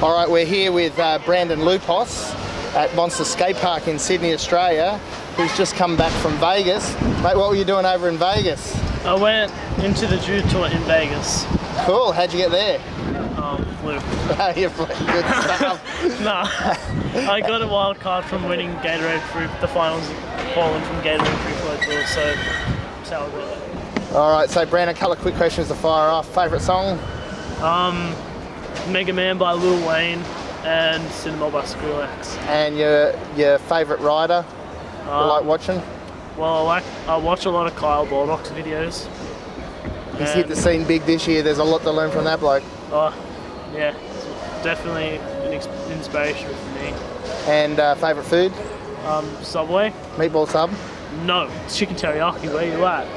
All right, we're here with Brandon Loupos at Monster Skate Park in Sydney, Australia, who's just come back from Vegas. Mate, what were you doing over in Vegas? I went into the Jew Tour in Vegas. Cool, how'd you get there? Flew. You flew, good stuff. Nah, I got a wild card from winning Gatorade Free, the finals falling from Gatorade Free Flow Tour, so that's how I got it. All right, so Brandon, a couple of quick questions to fire off. Favourite song? Mega Man by Lil Wayne and Cinema by Skrillex. And your favourite rider you like watching? Well, I watch a lot of Kyle Baldock's videos. He's hit the scene big this year. There's a lot to learn from that bloke. Oh, yeah, it's definitely an inspiration for me. And favourite food? Subway. Meatball sub? No, it's chicken teriyaki. Where you at?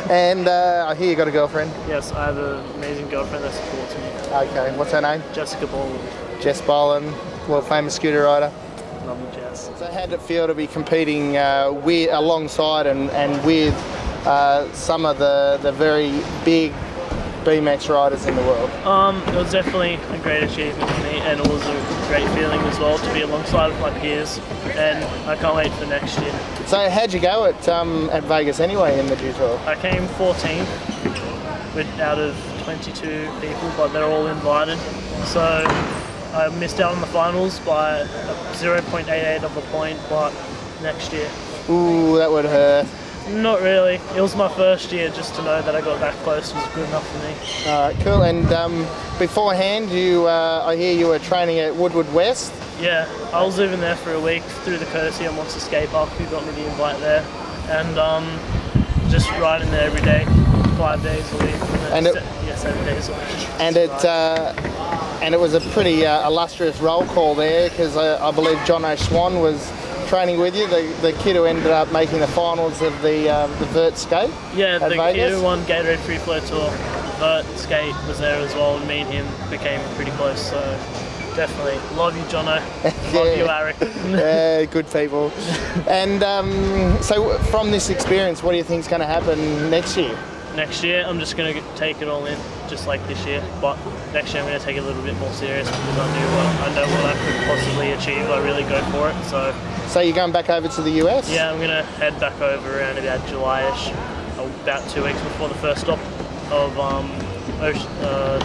And I hear you got a girlfriend? Yes, I have an amazing girlfriend that supports me. Okay, what's her name? Jessica Boland. Jess Boland, world famous scooter rider. Love you, Jess. So how did it feel to be competing alongside and with some of the very big BMX riders in the world? It was definitely a great achievement for me, and it was a great feeling as well to be alongside of my peers, and I can't wait for next year. So how'd you go at Vegas anyway in the Jew Tour? I came 14th out of 22 people, but they're all invited. So I missed out on the finals by 0.88 of a point, but next year. Ooh, that would hurt. Not really. It was my first year. Just to know that I got that close was good enough for me. All right, cool. And beforehand, I hear you were training at Woodward West? Yeah, I was living there for a week through the courtesy of Monster Skate Park, who got me the invite there. And just riding there every day, 5 days a week. And 7 days a week. And it was a pretty illustrious roll call there, because I believe John O'Swan was training with you, the kid who ended up making the finals of the vert skate. Yeah, the Vegas. kid who won Gatorade Free Flow Tour, vert skate, was there as well, and me and him became pretty close. So definitely love you, Jono. Love you, Eric. Yeah, good people. And so from this experience, what do you think is going to happen next year? Next year, I'm just going to take it all in, just like this year. But next year, I'm going to take it a little bit more serious, because I know what I could possibly achieve. I really go for it. So you're going back over to the US? Yeah, I'm going to head back over around about July-ish, about 2 weeks before the first stop of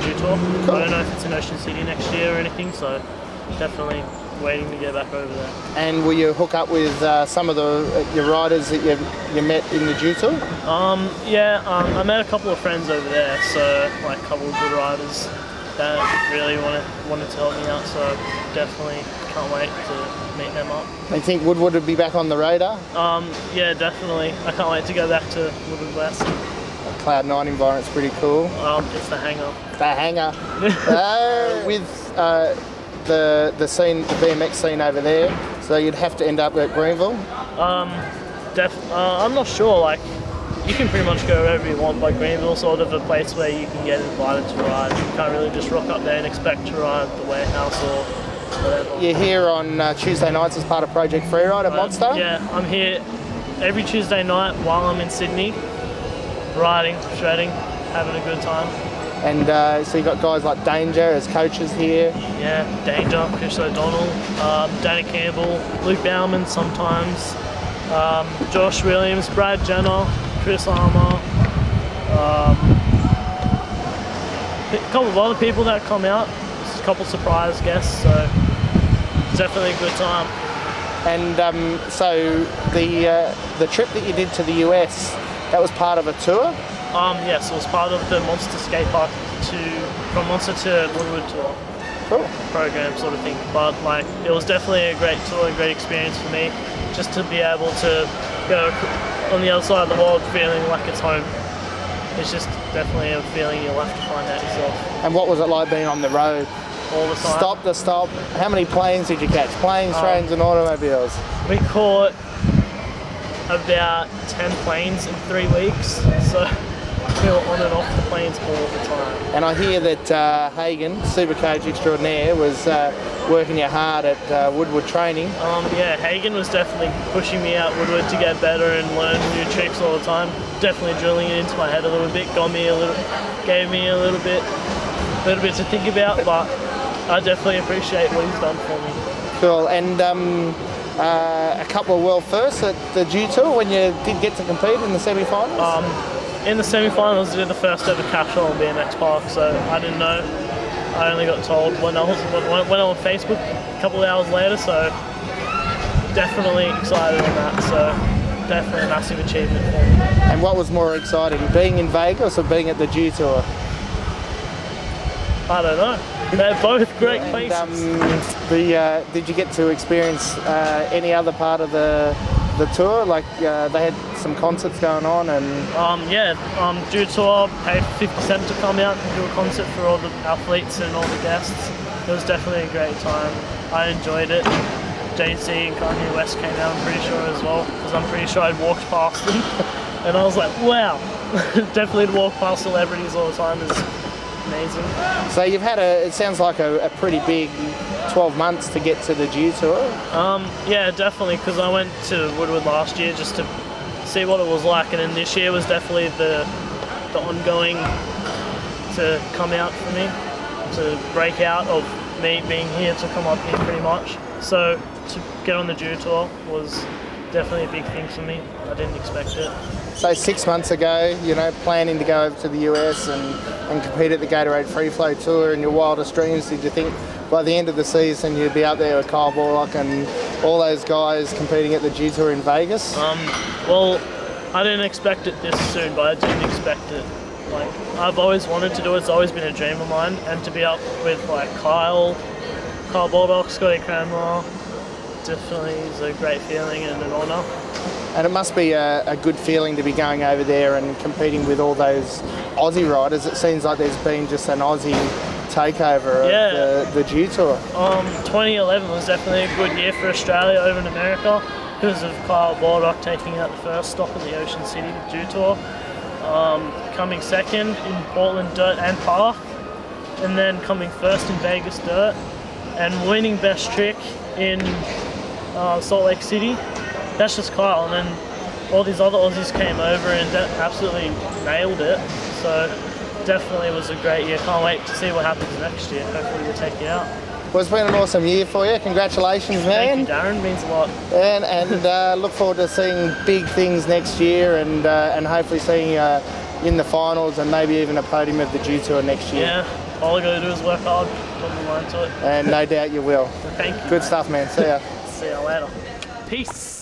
Jew Tour. Cool. I don't know if it's in Ocean City next year or anything, so definitely waiting to get back over there. And will you hook up with some of your riders that you met in the Jew Tour? Yeah, I met a couple of friends over there, so like a couple of good riders that really wanted to help me out, so definitely can't wait to meet them up. I think Woodward would be back on the radar? Yeah, definitely. I can't wait to go back to Woodward West. Cloud 9 environment's pretty cool. It's the hangar. The hangar. With the scene, the BMX scene over there, so you'd have to end up at Greenville? I'm not sure. Like, you can pretty much go wherever you want, but Greenville's sort of a place where you can get invited to ride. You can't really just rock up there and expect to ride the warehouse or whatever. You're here on Tuesday nights as part of Project Freeride at Monster? Yeah, I'm here every Tuesday night while I'm in Sydney, riding, shredding, having a good time. And so you got guys like Danger as coaches here? Yeah, Danger, Chris O'Donnell, Danny Campbell, Luke Bauman sometimes, Josh Williams, Brad Jenner, Chris Armour, a couple of other people that come out, just a couple of surprise guests, so definitely a good time. And so the trip that you did to the US, that was part of a tour? Yes, it was part of the Monster Skate Park from Monster to Woodward tour. Cool. Program sort of thing. But like, it was definitely a great tour, a great experience for me, just to be able to go on the other side of the world feeling like it's home. It's just definitely a feeling you'll have to find out yourself. And what was it like being on the road? All the time. Stop to stop. How many planes did you catch? Planes, trains and automobiles? We caught about 10 planes in 3 weeks, so we were on and off the planes all the time. And I hear that Hagen, Supercoach extraordinaire, was working you hard at Woodward training. Yeah, Hagen was definitely pushing me out Woodward to get better and learn new tricks all the time. Definitely drilling it into my head a little bit, gave me a little bit to think about, but I definitely appreciate what he's done for me. Cool. And a couple of world firsts at the G Tour when you did get to compete in the semi-finals? In the semi-finals, I did the first ever capsule on BMX Park, so I didn't know. I only got told when I on Facebook a couple of hours later, so definitely excited on that. So definitely a massive achievement for me. And what was more exciting, being in Vegas or being at the G Tour? I don't know. They're both great places. Did you get to experience any other part of the tour? Like they had some concerts going on and... G Tour paid 50 cents to come out and do a concert for all the athletes and all the guests. It was definitely a great time. I enjoyed it. Jay-Z and Kanye West came out, I'm pretty sure as well, because I'm pretty sure I'd walked past them. And I was like, wow, definitely walk past celebrities all the time is amazing. So you've had it sounds like a pretty big 12 months to get to the G Tour. Yeah, definitely, because I went to Woodward last year just to see what it was like, and then this year was definitely the ongoing to come out for me, to break out of me being here to come up here pretty much. So to get on the G Tour was definitely a big thing for me. I didn't expect it. So 6 months ago, you know, planning to go over to the US and compete at the Gatorade Free Flow Tour, in your wildest dreams, did you think by the end of the season you'd be out there with Kyle Borlock and all those guys competing at the G Tour in Vegas? Well, I didn't expect it this soon, but I didn't expect it. Like, I've always wanted to do it. It's always been a dream of mine, and to be up with like Kyle Borlock, Scotty Cranmer, definitely is a great feeling and an honour. And it must be a good feeling to be going over there and competing with all those Aussie riders. It seems like there's been just an Aussie takeover of the G Tour. 2011 was definitely a good year for Australia over in America because of Kyle Borlock taking out the first stop at the Ocean City G Tour, coming second in Portland Dirt and Park, and then coming first in Vegas Dirt, and winning best trick in Salt Lake City. That's just Kyle, and then all these other Aussies came over and absolutely nailed it. So definitely was a great year. Can't wait to see what happens next year. Hopefully we'll take you out. Well, it's been an awesome year for you. Congratulations, man. Thank you, Darren. Means a lot. And look forward to seeing big things next year, and hopefully seeing you in the finals and maybe even a podium of the G Tour next year. Yeah, all I got to do is work hard, put my mind to it. And no doubt you will. Thank you. Good stuff, man. See ya. See you later. Peace.